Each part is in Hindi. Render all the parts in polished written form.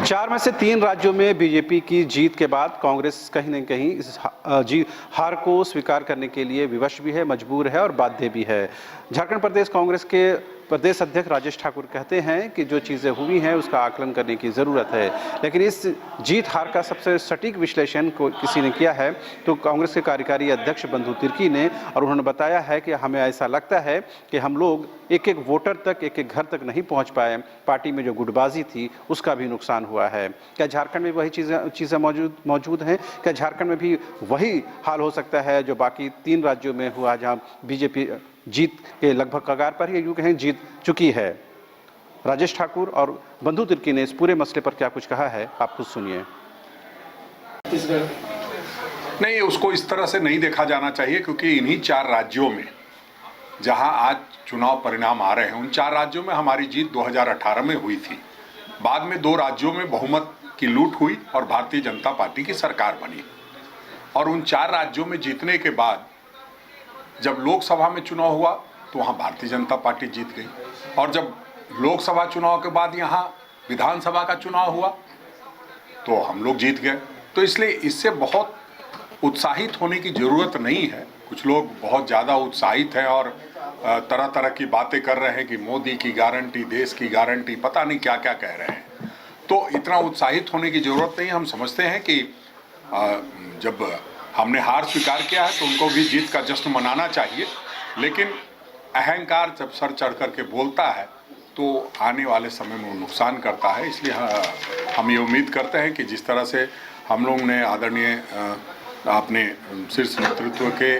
4 में से 3 राज्यों में बीजेपी की जीत के बाद कांग्रेस कहीं न कहीं इस हार को स्वीकार करने के लिए विवश भी है, मजबूर है और बाध्य भी है। झारखंड प्रदेश कांग्रेस के प्रदेश अध्यक्ष राजेश ठाकुर कहते हैं कि जो चीज़ें हुई हैं उसका आकलन करने की ज़रूरत है, लेकिन इस जीत हार का सबसे सटीक विश्लेषण को किसी ने किया है तो कांग्रेस के कार्यकारी अध्यक्ष बंधु तिर्की ने, और उन्होंने बताया है कि हमें ऐसा लगता है कि हम लोग एक एक वोटर तक, एक एक घर तक नहीं पहुंच पाए। पार्टी में जो गुटबाजी थी उसका भी नुकसान हुआ है। क्या झारखंड में वही चीज़ें मौजूद हैं? क्या झारखंड में भी वही हाल हो सकता है जो बाकी 3 राज्यों में हुआ जहां बीजेपी जीत के लगभग कगार पर ही यूं कहें जीत चुकी है? राजेश ठाकुर और बंधु तिर्की ने इस पूरे मसले पर क्या कुछ कहा है, आप खुद सुनिए। नहीं, उसको इस तरह से नहीं देखा जाना चाहिए, क्योंकि इन्हीं 4 राज्यों में जहां आज चुनाव परिणाम आ रहे हैं, उन 4 राज्यों में हमारी जीत 2018 में हुई थी। बाद में 2 राज्यों में बहुमत की लूट हुई और भारतीय जनता पार्टी की सरकार बनी, और उन 4 राज्यों में जीतने के बाद जब लोकसभा में चुनाव हुआ तो वहां भारतीय जनता पार्टी जीत गई, और जब लोकसभा चुनाव के बाद यहाँ विधानसभा का चुनाव हुआ तो हम लोग जीत गए। तो इसलिए इससे बहुत उत्साहित होने की जरूरत नहीं है। कुछ लोग बहुत ज़्यादा उत्साहित हैं और तरह तरह की बातें कर रहे हैं कि मोदी की गारंटी, देश की गारंटी, पता नहीं क्या क्या कह रहे हैं। तो इतना उत्साहित होने की जरूरत नहीं। हम समझते हैं कि जब हमने हार स्वीकार किया है तो उनको भी जीत का जश्न मनाना चाहिए, लेकिन अहंकार जब सर चढ़ करके बोलता है तो आने वाले समय में वो नुकसान करता है। इसलिए हम ये उम्मीद करते हैं कि जिस तरह से हम लोग ने आदरणीय अपने शीर्ष नेतृत्व के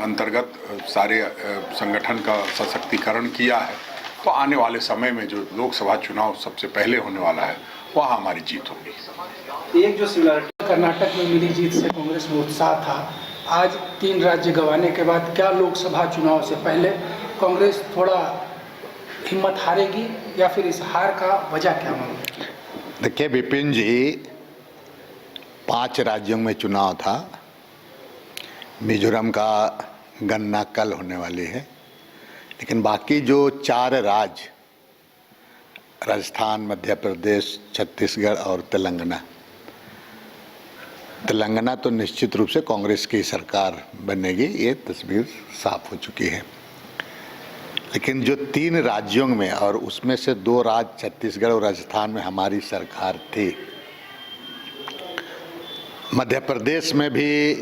अंतर्गत सारे संगठन का सशक्तिकरण किया है, तो आने वाले समय में जो लोकसभा चुनाव सबसे पहले होने वाला है वहाँ हमारी जीत होगी। एक जो सिमिलरिटी कर्नाटक में मिली जीत से कांग्रेस में उत्साह था, आज 3 राज्य गंवाने के बाद क्या लोकसभा चुनाव से पहले कांग्रेस थोड़ा हिम्मत हारेगी, या फिर इस हार का वजह क्या मानते हैं? देखिए विपिन जी, 5 राज्यों में चुनाव था। मिजोरम का गणना कल होने वाली है, लेकिन बाकी जो 4 राज्य राजस्थान, मध्य प्रदेश, छत्तीसगढ़ और तेलंगाना तो निश्चित रूप से कांग्रेस की सरकार बनेगी, ये तस्वीर साफ हो चुकी है। लेकिन जो 3 राज्यों में, और उसमें से 2 राज्य छत्तीसगढ़ और राजस्थान में हमारी सरकार थी, मध्य प्रदेश में भी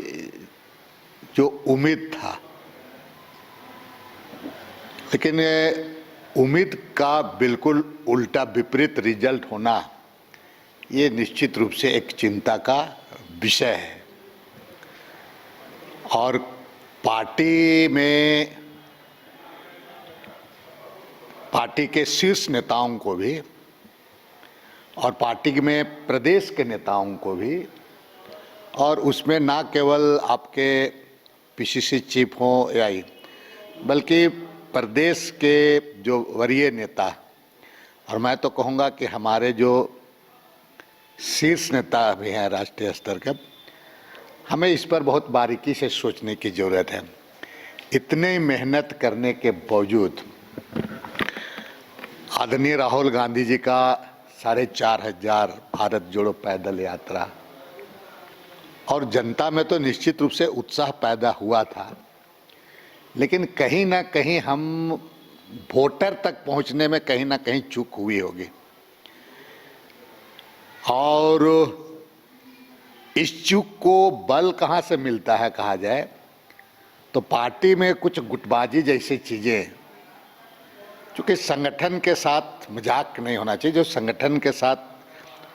जो उम्मीद था, लेकिन उम्मीद का बिल्कुल उल्टा विपरीत रिजल्ट होना, ये निश्चित रूप से एक चिंता का विषय है। और पार्टी के शीर्ष नेताओं को भी और पार्टी में प्रदेश के नेताओं को भी, और उसमें ना केवल आपके पीसीसी चीफ हों या बल्कि प्रदेश के जो वरीय नेता, और मैं तो कहूँगा कि हमारे जो शीर्ष नेता भी हैं राष्ट्रीय स्तर के, हमें इस पर बहुत बारीकी से सोचने की ज़रूरत है। इतने मेहनत करने के बावजूद आदरणीय राहुल गांधी जी का 4,500 भारत जोड़ो पैदल यात्रा, और जनता में तो निश्चित रूप से उत्साह पैदा हुआ था, लेकिन कहीं ना कहीं हम वोटर तक पहुंचने में कहीं ना कहीं चूक हुई होगी। और इस चूक को बल कहां से मिलता है कहा जाए तो पार्टी में कुछ गुटबाजी जैसी चीज़ें, चूँकि संगठन के साथ मजाक नहीं होना चाहिए, जो संगठन के साथ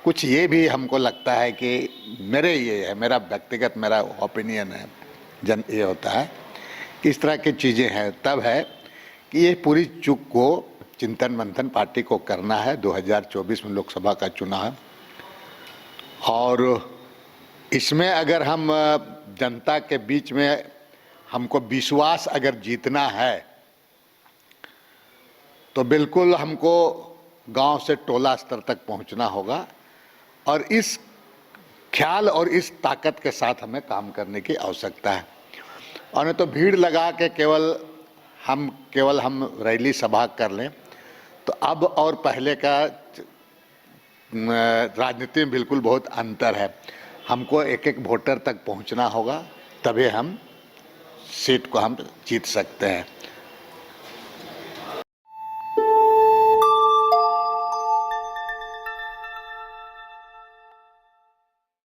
कुछ ये भी हमको लगता है कि मेरा व्यक्तिगत मेरा ओपिनियन है, ये होता है कि इस तरह की चीज़ें हैं, तब है कि ये पूरी चूक को चिंतन मंथन पार्टी को करना है। 2024 में लोकसभा का चुनाव है, और इसमें अगर हम जनता के बीच में हमको विश्वास अगर जीतना है तो बिल्कुल हमको गांव से टोला स्तर तक पहुंचना होगा, और इस ख्याल और इस ताकत के साथ हमें काम करने की आवश्यकता है। और नहीं तो भीड़ लगा के केवल हम रैली सभा कर लें तो अब और पहले का राजनीति में बिल्कुल बहुत अंतर है। हमको एक एक वोटर तक पहुंचना होगा, तभी हम सीट को हम जीत सकते हैं।